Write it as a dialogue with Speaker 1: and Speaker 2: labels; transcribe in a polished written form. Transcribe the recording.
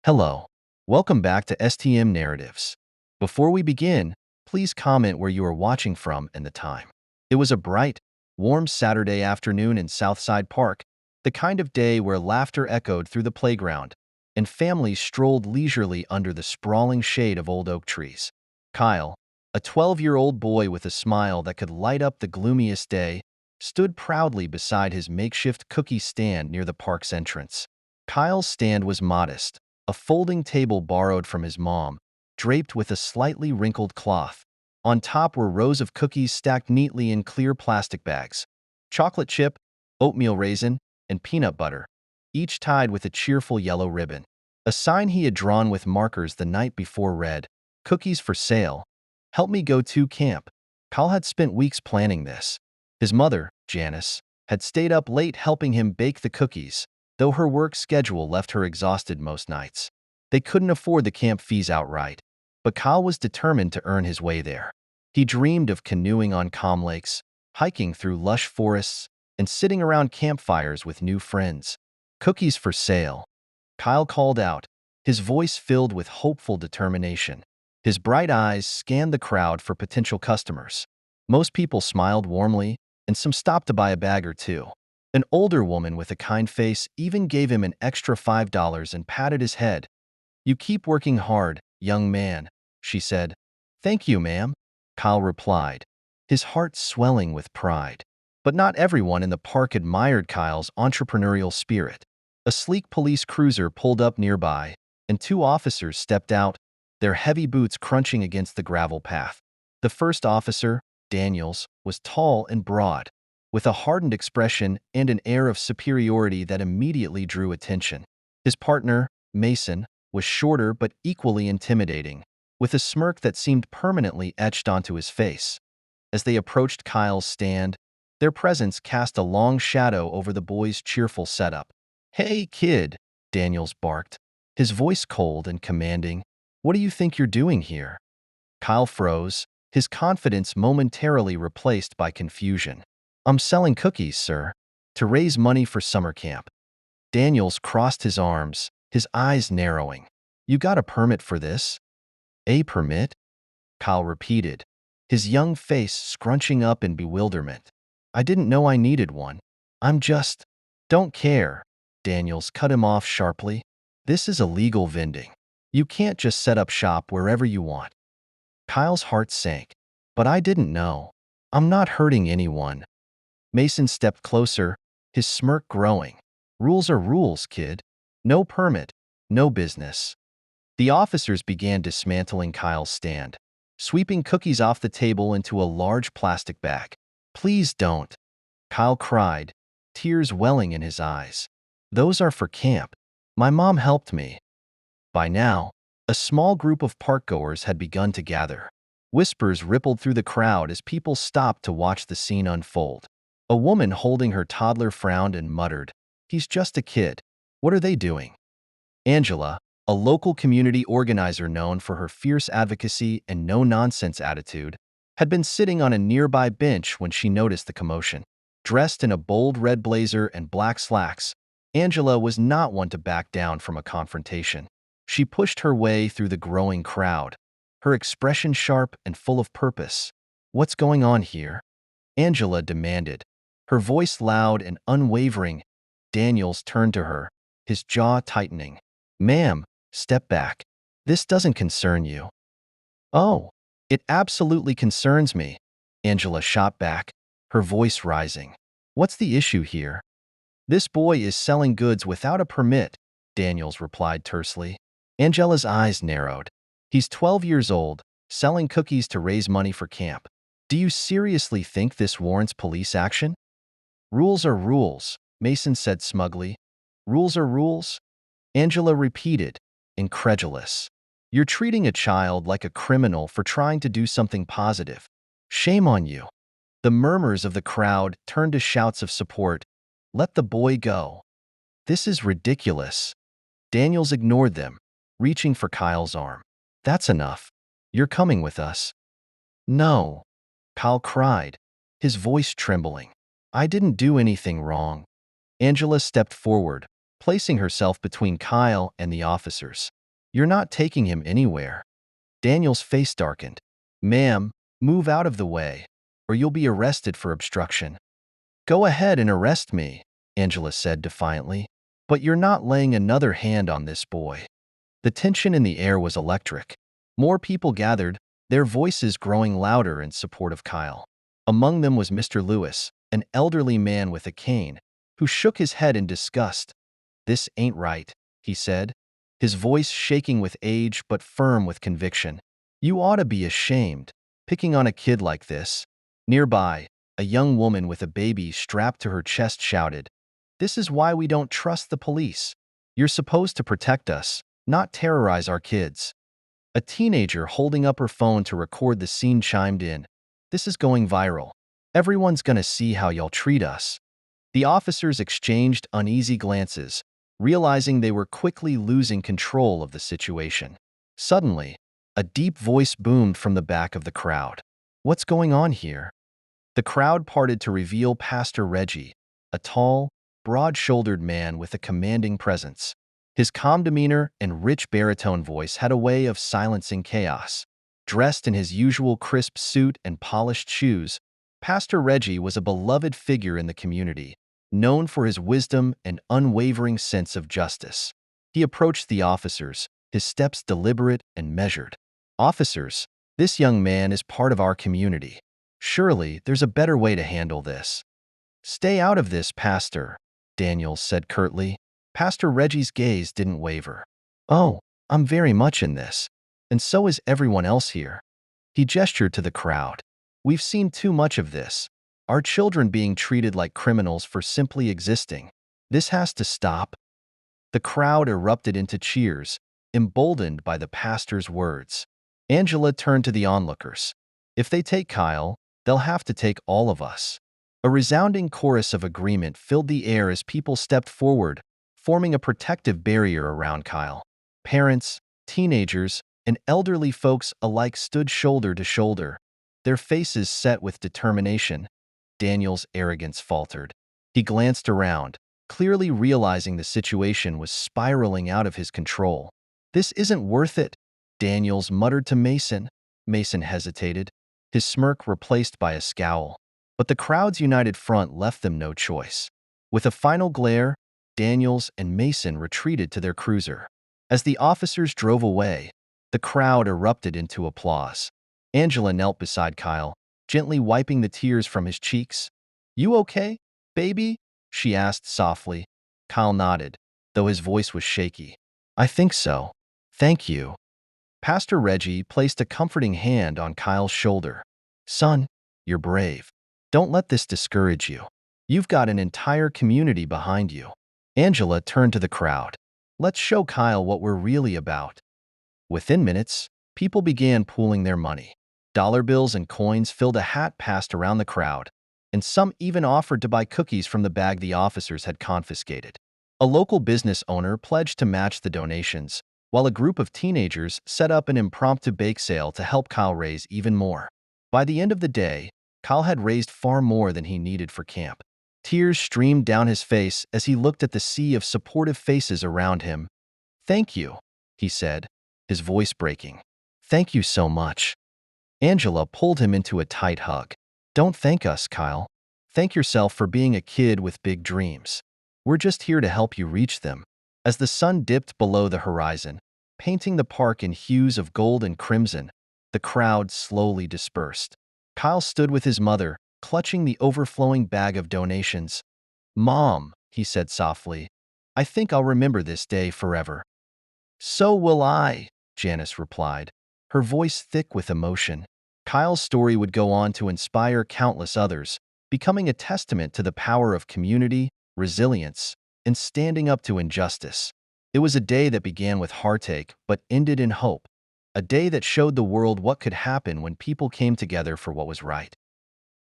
Speaker 1: Hello. Welcome back to STM Narratives. Before we begin, please comment where you are watching from and the time. It was a bright, warm Saturday afternoon in Southside Park, the kind of day where laughter echoed through the playground and families strolled leisurely under the sprawling shade of old oak trees. Kyle, a 12-year-old boy with a smile that could light up the gloomiest day, stood proudly beside his makeshift cookie stand near the park's entrance. Kyle's stand was modest, a folding table borrowed from his mom, draped with a slightly wrinkled cloth. On top were rows of cookies stacked neatly in clear plastic bags. Chocolate chip, oatmeal raisin, and peanut butter, each tied with a cheerful yellow ribbon. A sign he had drawn with markers the night before read, "Cookies for sale. Help me go to camp." Kyle had spent weeks planning this. His mother, Janice, had stayed up late helping him bake the cookies, though her work schedule left her exhausted most nights. They couldn't afford the camp fees outright, but Kyle was determined to earn his way there. He dreamed of canoeing on calm lakes, hiking through lush forests, and sitting around campfires with new friends. "Cookies for sale," Kyle called out, his voice filled with hopeful determination. His bright eyes scanned the crowd for potential customers. Most people smiled warmly, and some stopped to buy a bag or two. An older woman with a kind face even gave him an extra $5 and patted his head. "You keep working hard, young man," she said. "Thank you, ma'am," Kyle replied, his heart swelling with pride. But not everyone in the park admired Kyle's entrepreneurial spirit. A sleek police cruiser pulled up nearby, and two officers stepped out, their heavy boots crunching against the gravel path. The first officer, Daniels, was tall and broad, with a hardened expression and an air of superiority that immediately drew attention. His partner, Mason, was shorter but equally intimidating, with a smirk that seemed permanently etched onto his face. As they approached Kyle's stand, their presence cast a long shadow over the boys' cheerful setup. "Hey, kid," Daniels barked, his voice cold and commanding. "What do you think you're doing here?" Kyle froze, his confidence momentarily replaced by confusion. "I'm selling cookies, sir, to raise money for summer camp." Daniels crossed his arms, his eyes narrowing. "You got a permit for this?" "A permit?" Kyle repeated, his young face scrunching up in bewilderment. "I didn't know I needed one. I'm just—" "Don't care," Daniels cut him off sharply. "This is illegal vending. You can't just set up shop wherever you want." Kyle's heart sank. "But I didn't know. I'm not hurting anyone." Mason stepped closer, his smirk growing. "Rules are rules, kid. No permit, no business." The officers began dismantling Kyle's stand, sweeping cookies off the table into a large plastic bag. "Please don't," Kyle cried, tears welling in his eyes. "Those are for camp. My mom helped me." By now, a small group of parkgoers had begun to gather. Whispers rippled through the crowd as people stopped to watch the scene unfold. A woman holding her toddler frowned and muttered, "He's just a kid. What are they doing?" Angela, a local community organizer known for her fierce advocacy and no-nonsense attitude, had been sitting on a nearby bench when she noticed the commotion. Dressed in a bold red blazer and black slacks, Angela was not one to back down from a confrontation. She pushed her way through the growing crowd, her expression sharp and full of purpose. "What's going on here?" Angela demanded, her voice loud and unwavering. Daniels turned to her, his jaw tightening. "Ma'am, step back. This doesn't concern you." "Oh, it absolutely concerns me," Angela shot back, her voice rising. "What's the issue here?" "This boy is selling goods without a permit," Daniels replied tersely. Angela's eyes narrowed. "He's 12 years old, selling cookies to raise money for camp. Do you seriously think this warrants police action?" "Rules are rules," Mason said smugly. "Rules are rules?" Angela repeated, incredulous. "You're treating a child like a criminal for trying to do something positive. Shame on you." The murmurs of the crowd turned to shouts of support. "Let the boy go. This is ridiculous." Daniels ignored them, reaching for Kyle's arm. "That's enough. You're coming with us." "No," Kyle cried, his voice trembling. "I didn't do anything wrong." Angela stepped forward, placing herself between Kyle and the officers. "You're not taking him anywhere." Daniel's face darkened. "Ma'am, move out of the way, or you'll be arrested for obstruction." "Go ahead and arrest me," Angela said defiantly. "But you're not laying another hand on this boy." The tension in the air was electric. More people gathered, their voices growing louder in support of Kyle. Among them was Mr. Lewis, an elderly man with a cane, who shook his head in disgust. "This ain't right," he said, his voice shaking with age but firm with conviction. "You ought to be ashamed, picking on a kid like this." Nearby, a young woman with a baby strapped to her chest shouted, "This is why we don't trust the police. You're supposed to protect us, not terrorize our kids." A teenager holding up her phone to record the scene chimed in, "This is going viral. Everyone's gonna see how y'all treat us." The officers exchanged uneasy glances, realizing they were quickly losing control of the situation. Suddenly, a deep voice boomed from the back of the crowd. "What's going on here?" The crowd parted to reveal Pastor Reggie, a tall, broad-shouldered man with a commanding presence. His calm demeanor and rich baritone voice had a way of silencing chaos. Dressed in his usual crisp suit and polished shoes, Pastor Reggie was a beloved figure in the community, known for his wisdom and unwavering sense of justice. He approached the officers, his steps deliberate and measured. "Officers, this young man is part of our community. Surely there's a better way to handle this." "Stay out of this, Pastor," Daniels said curtly. Pastor Reggie's gaze didn't waver. "Oh, I'm very much in this. And so is everyone else here." He gestured to the crowd. "We've seen too much of this. Our children being treated like criminals for simply existing. This has to stop." The crowd erupted into cheers, emboldened by the pastor's words. Angela turned to the onlookers. "If they take Kyle, they'll have to take all of us." A resounding chorus of agreement filled the air as people stepped forward, forming a protective barrier around Kyle. Parents, teenagers, and elderly folks alike stood shoulder to shoulder, their faces set with determination. Daniel's arrogance faltered. He glanced around, clearly realizing the situation was spiraling out of his control. "This isn't worth it," Daniels muttered to Mason. Mason hesitated, his smirk replaced by a scowl. But the crowd's united front left them no choice. With a final glare, Daniels and Mason retreated to their cruiser. As the officers drove away, the crowd erupted into applause. Angela knelt beside Kyle, gently wiping the tears from his cheeks. "You okay, baby?" she asked softly. Kyle nodded, though his voice was shaky. "I think so. Thank you." Pastor Reggie placed a comforting hand on Kyle's shoulder. "Son, you're brave. Don't let this discourage you. You've got an entire community behind you." Angela turned to the crowd. "Let's show Kyle what we're really about." Within minutes, people began pooling their money. Dollar bills and coins filled a hat passed around the crowd, and some even offered to buy cookies from the bag the officers had confiscated. A local business owner pledged to match the donations, while a group of teenagers set up an impromptu bake sale to help Kyle raise even more. By the end of the day, Kyle had raised far more than he needed for camp. Tears streamed down his face as he looked at the sea of supportive faces around him. "Thank you," he said, his voice breaking. "Thank you so much." Angela pulled him into a tight hug. "Don't thank us, Kyle. Thank yourself for being a kid with big dreams. We're just here to help you reach them." As the sun dipped below the horizon, painting the park in hues of gold and crimson, the crowd slowly dispersed. Kyle stood with his mother, clutching the overflowing bag of donations. "Mom," he said softly, "I think I'll remember this day forever." "So will I," Janice replied, her voice thick with emotion. Kyle's story would go on to inspire countless others, becoming a testament to the power of community, resilience, and standing up to injustice. It was a day that began with heartache but ended in hope, a day that showed the world what could happen when people came together for what was right.